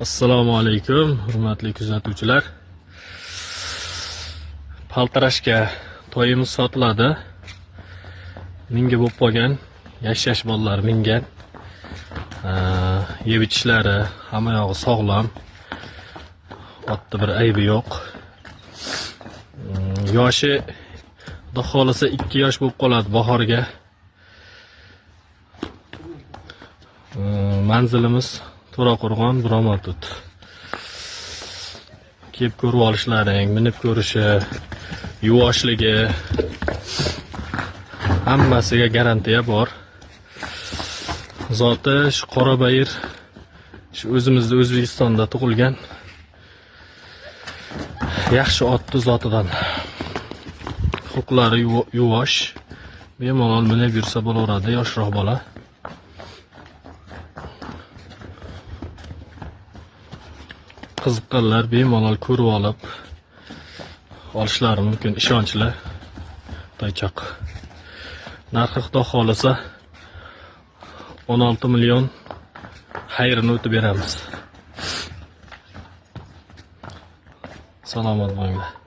Assalomu alaykum, hurmatli kuzatuvchilar. Paltarashga to'yimiz sotiladi. Minga bo'lib qolgan, yash bolalar mingan. Yeb ichishlari hamma yog'i sog'lom. Otda bir aybi yo'q. Yoshi xudo xolisa 2 yosh bo'lib qoladi bahorga. Manzilimiz To'raqo'rg'on, Biromotut. Kelib ko'rib olishlaring, minib ko'rishi, yuvoshligi hammasiga garantiya bor. Zoti shu Qorabayir, shu o'zimizda O'zbekistonda tug'ilgan yaxshi otni zotidan. Huquqlari yuvosh, bemalol minib yursa bo'laveradi, yoshroq bola. Qiziqqanlar bemalol ko'rib olib olishlari mumkin, ishonchli toychoq. Narxi xudo xolisa 16 million xayrini o'tib beramiz. Salomat bo'linglar.